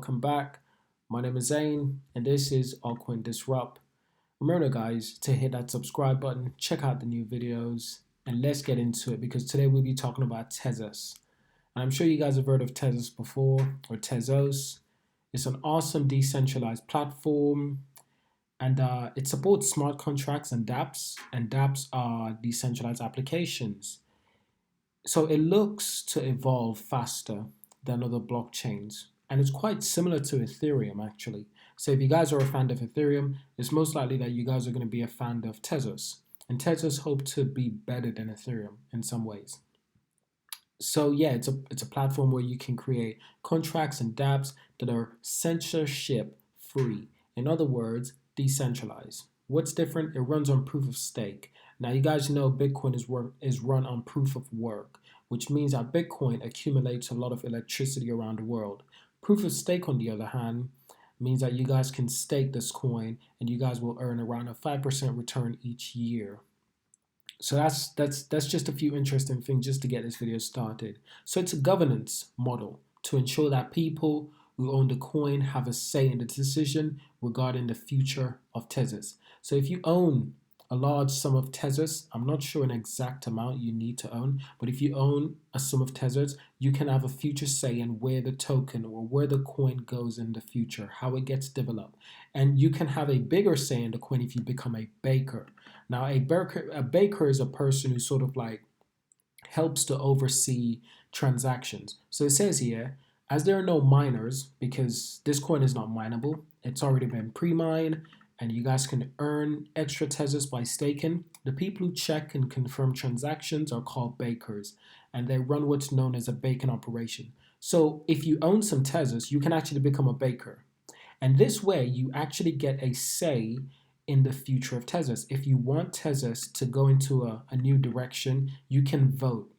Welcome back. My name is Zane, and this is Altcoin Disrupt. Remember, guys, to hit that subscribe button, check out the new videos, and let's get into it because today we'll be talking about Tezos. And I'm sure you guys have heard of Tezos before, or Tezos. It's an awesome decentralized platform, and it supports smart contracts and dApps, and dApps are decentralized applications. So it looks to evolve faster than other blockchains. And it's quite similar to Ethereum, actually. So if you guys are a fan of Ethereum, it's most likely that you guys are going to be a fan of Tezos. And Tezos hope to be better than Ethereum in some ways. So yeah, it's a platform where you can create contracts and dApps that are censorship free. In other words, decentralized. What's different? It runs on proof of stake. Now you guys know Bitcoin is run on proof of work, which means that Bitcoin accumulates a lot of electricity around the world. Proof of stake, on the other hand, means that you guys can stake this coin and you guys will earn around a 5% return each year. So that's just a few interesting things just to get this video started. So it's a governance model to ensure that people who own the coin have a say in the decision regarding the future of Tezos. So if you own a large sum of Tezos, I'm not sure an exact amount you need to own, but if you own a sum of Tezos, you can have a future say in where the token or where the coin goes in the future, how it gets developed. And you can have a bigger say in the coin if you become a baker. Now, a baker is a person who sort of like helps to oversee transactions. So it says here, as there are no miners, because this coin is not mineable, it's already been pre-mined, and you guys can earn extra Tezos by staking. The people who check and confirm transactions are called bakers, and they run what's known as a baking operation. So if you own some Tezos, you can actually become a baker. And this way, you actually get a say in the future of Tezos. If you want Tezos to go into a new direction, you can vote.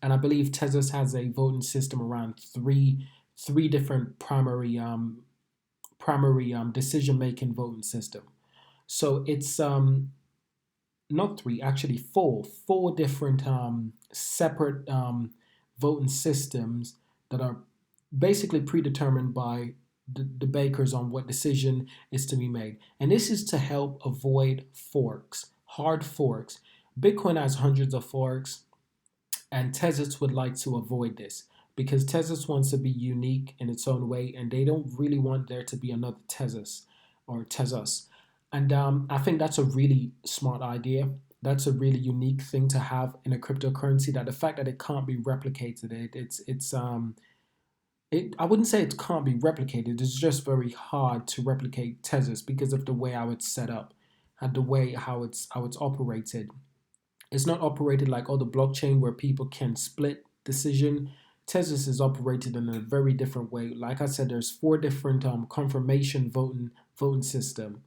And I believe Tezos has a voting system around three different primary decision making voting system. So it's not three, actually four different separate voting systems that are basically predetermined by the bakers on what decision is to be made. And this is to help avoid forks, hard forks. Bitcoin has hundreds of forks, and Tezos would like to avoid this because Tezos wants to be unique in its own way, and they don't really want there to be another Tezos or Tezos. And I think that's a really smart idea. That's a really unique thing to have in a cryptocurrency. That the fact that it can't be replicated, I wouldn't say it can't be replicated. It's just very hard to replicate Tezos because of the way how it's set up and the way how it's operated. It's not operated like other blockchain where people can split decision. Tezos is operated in a very different way. Like I said, there's four different confirmation voting system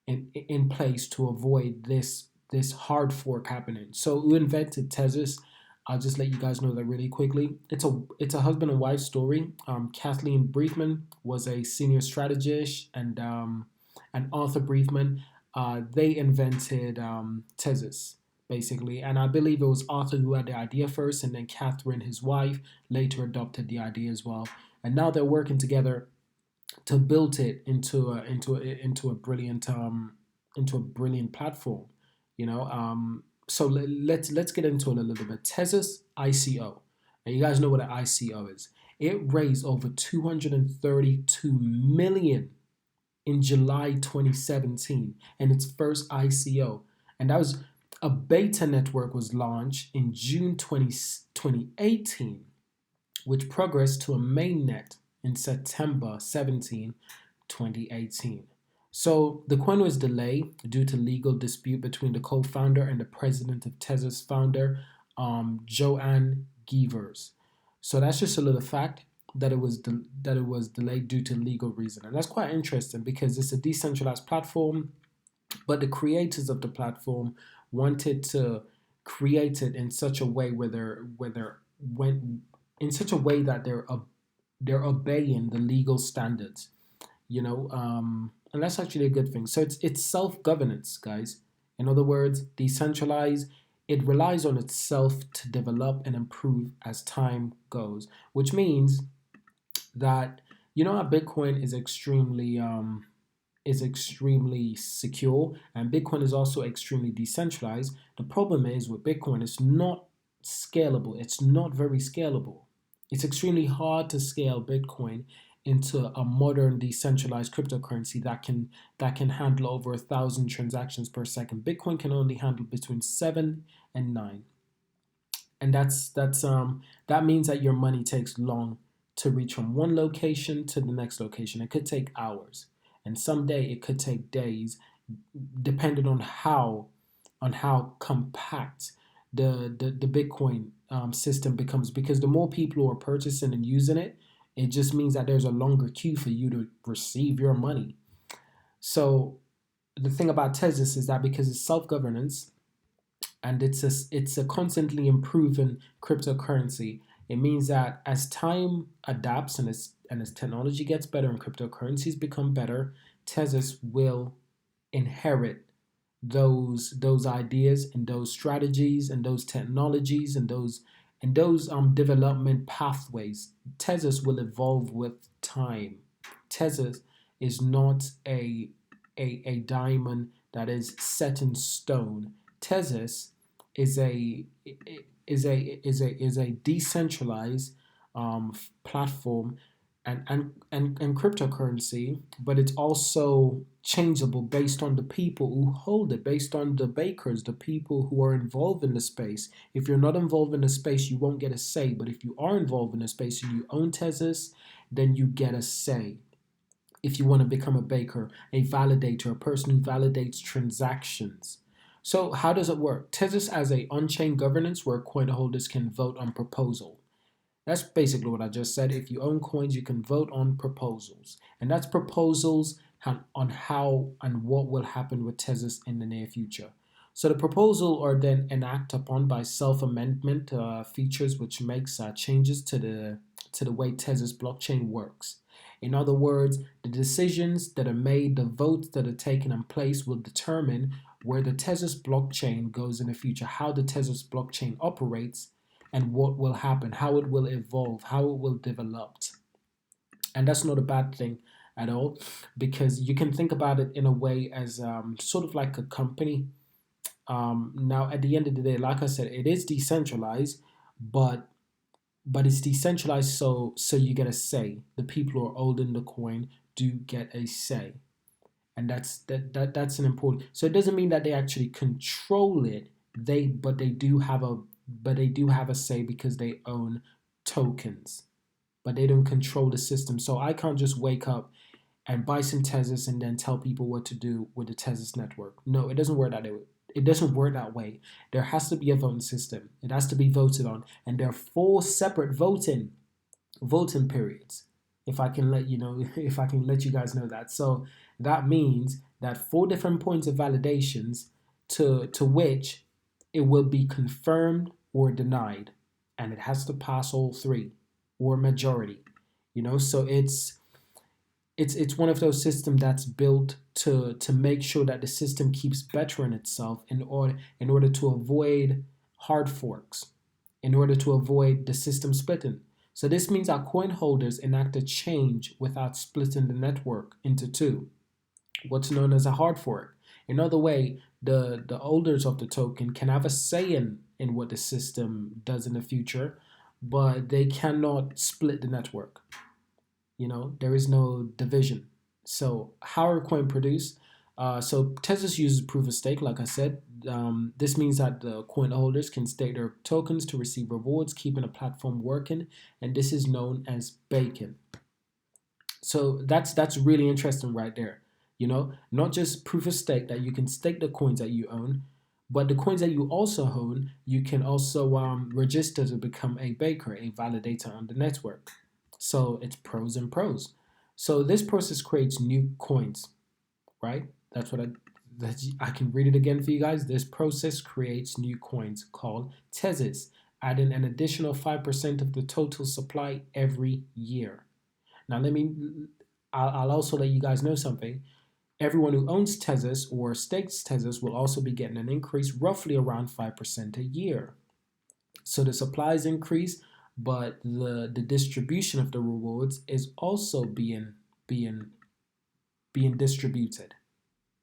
in place to avoid this hard fork happening. So who invented Tezos? I'll just let you guys know that really quickly. It's a husband and wife story. Kathleen Briefman was a senior strategist, and Arthur Briefman, they invented Tezos basically. And I believe it was Arthur who had the idea first, and then Catherine, his wife, later adopted the idea as well. And now they're working together to build it into a brilliant platform. You know, so let's get into it a little bit. Tezos ICO, and you guys know what an ICO is. It raised over 232 million in July 2017, and its first ICO, and that was a beta network was launched in June 2018, which progressed to a mainnet in September 17, 2018. So the coin was delayed due to legal dispute between the co-founder and the president of Tezos founder, Joanne Gevers. So that's just a little fact that it was delayed due to legal reason, and that's quite interesting because it's a decentralized platform, but the creators of the platform wanted to create it in such a way in such a way that they're obeying the legal standards, you know, and that's actually a good thing. So it's self-governance, guys. In other words, decentralized. It relies on itself to develop and improve as time goes, which means that You know how Bitcoin is extremely secure, and Bitcoin is also extremely decentralized. The problem is with Bitcoin, it's not scalable. It's not very scalable. It's extremely hard to scale Bitcoin into a modern decentralized cryptocurrency that can handle over 1,000 transactions per second. Bitcoin can only handle between 7 and 9, and that means that your money takes long to reach from one location to the next location. It could take hours, and someday it could take days, depending on how compact the Bitcoin system becomes. Because the more people who are purchasing and using it, it just means that there's a longer queue for you to receive your money. So the thing about Tezos is that because it's self governance, and it's a constantly improving cryptocurrency. It means that as time adapts and as technology gets better and cryptocurrencies become better, Tezos will inherit those ideas and those strategies and those technologies and those development pathways. Tezos will evolve with time. Tezos is not a diamond that is set in stone. Tezos is a decentralized platform and cryptocurrency, but it's also changeable based on the people who hold it, based on the bakers, the people who are involved in the space. If you're not involved in the space, you won't get a say. But if you are involved in the space and you own Tezos, then you get a say. If you want to become a baker, a validator, a person who validates transactions. So how does it work? Tezos has a Unchained Governance where coin holders can vote on proposal. That's basically what I just said. If you own coins, you can vote on proposals. And that's proposals on how and what will happen with Tezos in the near future. So the proposal are then enacted upon by self-amendment features, which makes changes to the way Tezos blockchain works. In other words, the decisions that are made, the votes that are taken in place will determine where the Tezos blockchain goes in the future, how the Tezos blockchain operates, and what will happen, how it will evolve, how it will develop. And that's not a bad thing at all, because you can think about it in a way as sort of like a company. Now, at the end of the day, like I said, it is decentralized, but it's decentralized so you get a say. The people who are holding the coin do get a say, and that's an important. So it doesn't mean that they actually control it. They do have a say because they own tokens, but they don't control the system. So I can't just wake up and buy some Tezos and then tell people what to do with the Tezos network. No, it doesn't work that way. It doesn't work that way. There has to be a voting system. It has to be voted on, and there are 4 separate voting periods. If I can let you know, if I can let you guys know that. So that means that 4 different points of validations to which it will be confirmed or denied, and it has to pass all 3 or majority. So it's one of those systems that's built to make sure that the system keeps bettering itself in order to avoid hard forks, in order to avoid the system splitting. So this means our coin holders enact a change without splitting the network into 2, what's known as a hard fork. Another way, the holders of the token can have a say in what the system does in the future, but they cannot split the network. There is no division. So how are coin produced? So Tezos uses proof of stake, like I said. This means that the coin holders can stake their tokens to receive rewards, keeping the platform working, and this is known as baking. So that's really interesting right there. Not just proof of stake that you can stake the coins that you own, but the coins that you also own, you can also register to become a baker, a validator on the network. So it's pros and pros. So this process creates new coins, right? I can read it again for you guys. This process creates new coins called Tezos, adding an additional 5% of the total supply every year. Now I'll also let you guys know something. Everyone who owns Tezos or stakes Tezos will also be getting an increase roughly around 5% a year. So the supplies increase, but the distribution of the rewards is also being being distributed.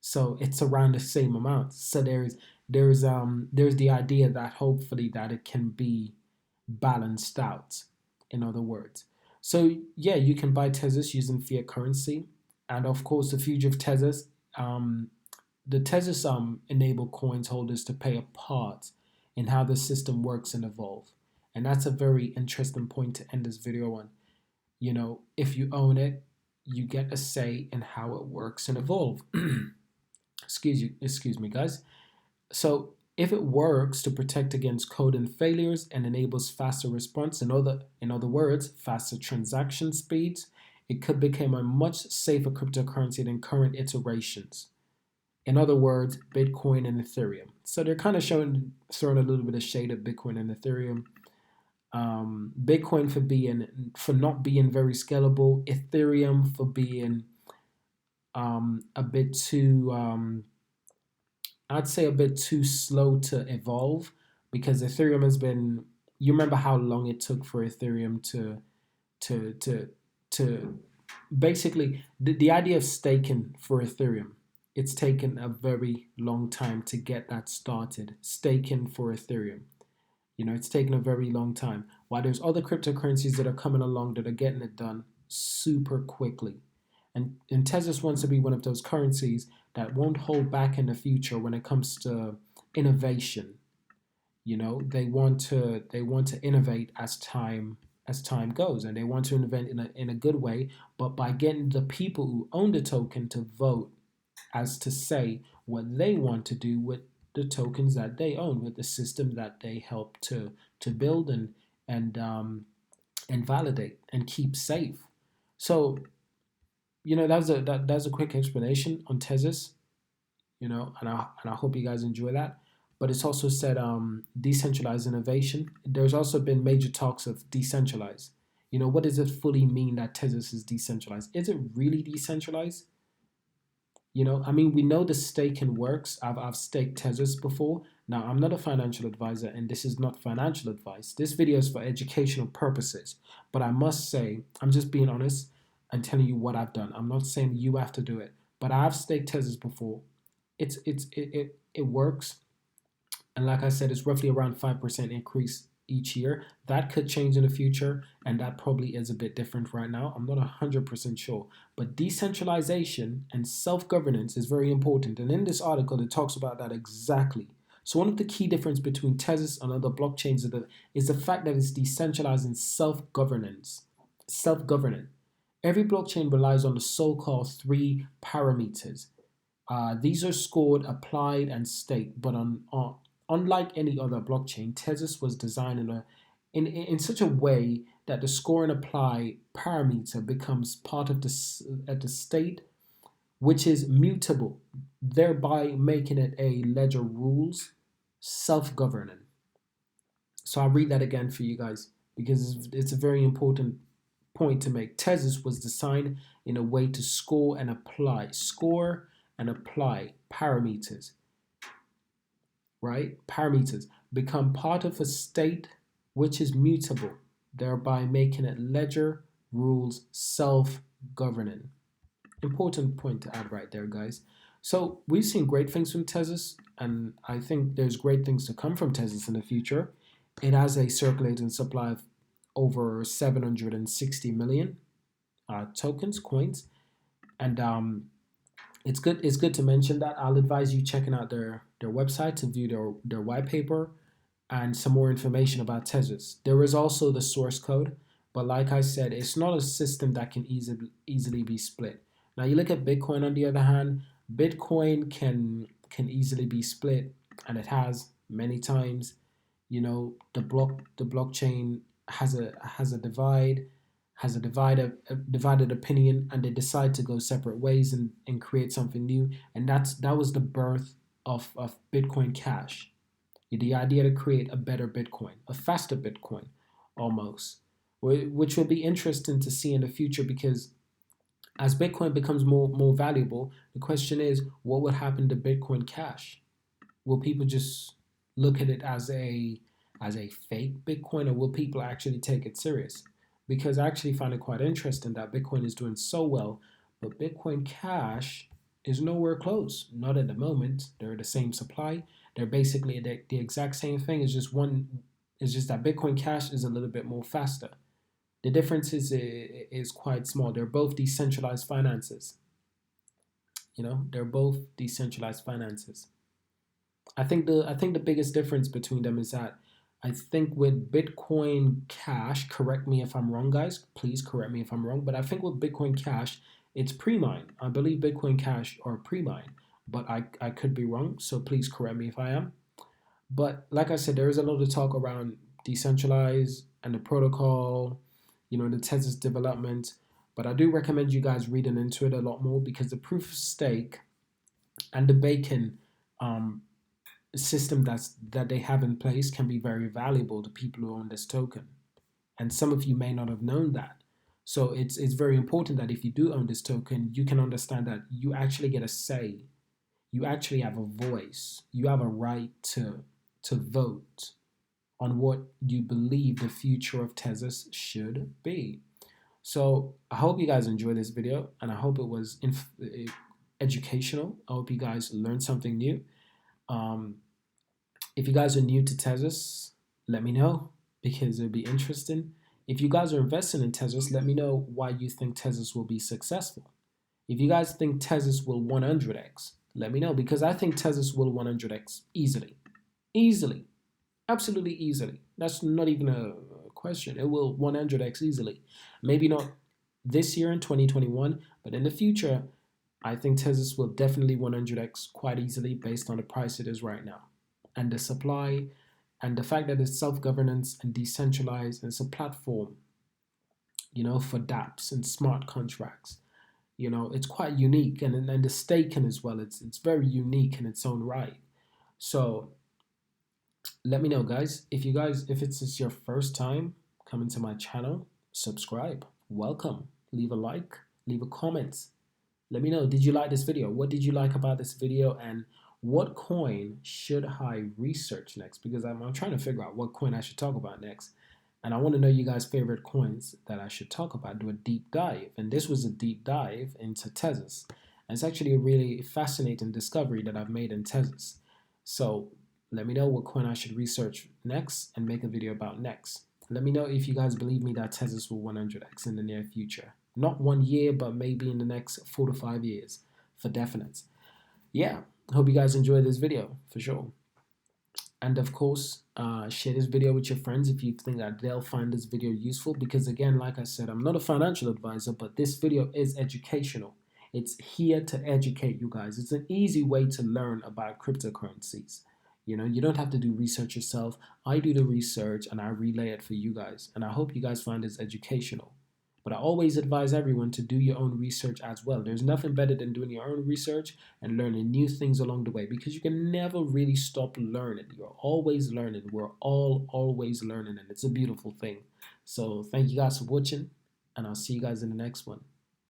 So it's around the same amount. So there's the idea that hopefully that it can be balanced out, in other words. So yeah, you can buy Tezos using fiat currency, and of course the future of Tezos, um, the Tezos enable coins holders to pay a part in how the system works and evolve, and that's a very interesting point to end this video on. You know, if you own it, you get a say in how it works and evolve. Excuse me, guys. So if it works to protect against coding failures and enables faster response, in other words, faster transaction speeds, it could become a much safer cryptocurrency than current iterations. In other words, Bitcoin and Ethereum. So they're kind of throwing a little bit of shade at Bitcoin and Ethereum. Bitcoin for not being very scalable, Ethereum for being a bit too I'd say a bit too slow to evolve, because Ethereum has been, you remember how long it took for Ethereum to to to basically the idea of staking for Ethereum, it's taken a very long time to get that started. Staking for Ethereum, it's taken a very long time. While there's other cryptocurrencies that are coming along that are getting it done super quickly. And Tezos wants to be one of those currencies that won't hold back in the future when it comes to innovation. They want to innovate as time goes, and they want to innovate in a good way, but by getting the people who own the token to vote as to say what they want to do with the tokens that they own, with the system that they help to build and validate and keep safe. So that's a quick explanation on Tezos. And I hope you guys enjoy that. But it's also said decentralized innovation. There's also been major talks of decentralized. What does it fully mean that Tezos is decentralized? Is it really decentralized? I mean, we know the staking works. I've staked Tezos before. Now, I'm not a financial advisor, and this is not financial advice. This video is for educational purposes. But I must say, I'm just being honest and telling you what I've done. I'm not saying you have to do it, but I've staked Tezos before. It works, and like I said, it's roughly around 5% increase each year. That could change in the future, and that probably is a bit different right now. I'm not 100% sure, but decentralization and self-governance is very important, and in this article it talks about that exactly. So one of the key differences between Tezos and other blockchains is the fact that it's decentralized and self-governance. Every blockchain relies on the so-called three parameters. These are scored, applied, and staked, but unlike any other blockchain, Tezos was designed in such a way that the score and apply parameter becomes part of the state, which is mutable, thereby making it a ledger rules self-governing. So I'll read that again for you guys because it's a very important point to make. Tezos was designed in a way to score and apply parameters, right? Parameters become part of a state which is mutable, thereby making it ledger rules self-governing. Important point to add right there, guys. So we've seen great things from Tezos, and I think there's great things to come from Tezos in the future. It has a circulating supply of over 760 million tokens, coins, and it's good to mention that. I'll advise you checking out their website to view their white paper and some more information about Tezos. There is also the source code, but like I said, it's not a system that can easily be split. Now you look at Bitcoin on the other hand. Bitcoin can easily be split, and it has many times. The blockchain has a divided opinion, and they decide to go separate ways and create something new. And that was the birth of Bitcoin Cash. The idea to create a better Bitcoin, a faster Bitcoin, almost, which will be interesting to see in the future, because as Bitcoin becomes more valuable, the question is, what would happen to Bitcoin Cash? Will people just look at it as as a fake Bitcoin, or will people actually take it serious? Because I actually find it quite interesting that Bitcoin is doing so well, but Bitcoin Cash is nowhere close. Not at the moment. They're the same supply. They're basically the exact same thing. It's just that Bitcoin Cash is a little bit more faster. The difference is quite small. They're both decentralized finances. They're both decentralized finances. I think the biggest difference between them is that I think with Bitcoin Cash, correct me if I'm wrong, guys. Please correct me if I'm wrong. But I think with Bitcoin Cash, it's pre-mine. I believe Bitcoin Cash are pre-mine, but I could be wrong. So please correct me if I am. But like I said, there is a lot of talk around decentralized and the protocol, the Tezos development. But I do recommend you guys reading into it a lot more because the proof of stake and the bacon um, system that they have in place can be very valuable to people who own this token. And some of you may not have known that. So it's very important that if you do own this token, you can understand that you actually get a say. You actually have a voice. You have a right to vote on what you believe the future of Tezos should be. So I hope you guys enjoyed this video, and I hope it was educational. I hope you guys learned something new. Um, if you guys are new to Tezos, let me know because it'll be interesting. If you guys are investing in Tezos, let me know why you think Tezos will be successful. If you guys think Tezos will 100x, let me know because I think Tezos will 100x easily. Easily. Absolutely easily. That's not even a question. It will 100x easily. Maybe not this year in 2021, but in the future, I think Tezos will definitely 100x quite easily based on the price it is right now and the supply and the fact that it's self-governance and decentralized and it's a platform, for dApps and smart contracts. It's quite unique and the staking as well. It's very unique in its own right. So let me know, guys. If it's your first time coming to my channel, subscribe. Welcome. Leave a like. Leave a comment. Let me know. Did you like this video? What did you like about this video? And what coin should I research next? Because I'm trying to figure out what coin I should talk about next. And I want to know you guys' favorite coins that I should talk about. Do a deep dive. And this was a deep dive into Tezos. And it's actually a really fascinating discovery that I've made in Tezos. So let me know what coin I should research next and make a video about next. Let me know if you guys believe me that Tezos will 100x in the near future. Not 1 year, but maybe in the next 4 to 5 years for definite. Yeah, hope you guys enjoyed this video for sure. And of course, share this video with your friends if you think that they'll find this video useful. Because again, like I said, I'm not a financial advisor, but this video is educational. It's here to educate you guys. It's an easy way to learn about cryptocurrencies. You don't have to do research yourself. I do the research and I relay it for you guys. And I hope you guys find this educational. But I always advise everyone to do your own research as well. There's nothing better than doing your own research and learning new things along the way because you can never really stop learning. You're always learning. We're all always learning, and it's a beautiful thing. So thank you guys for watching, and I'll see you guys in the next one.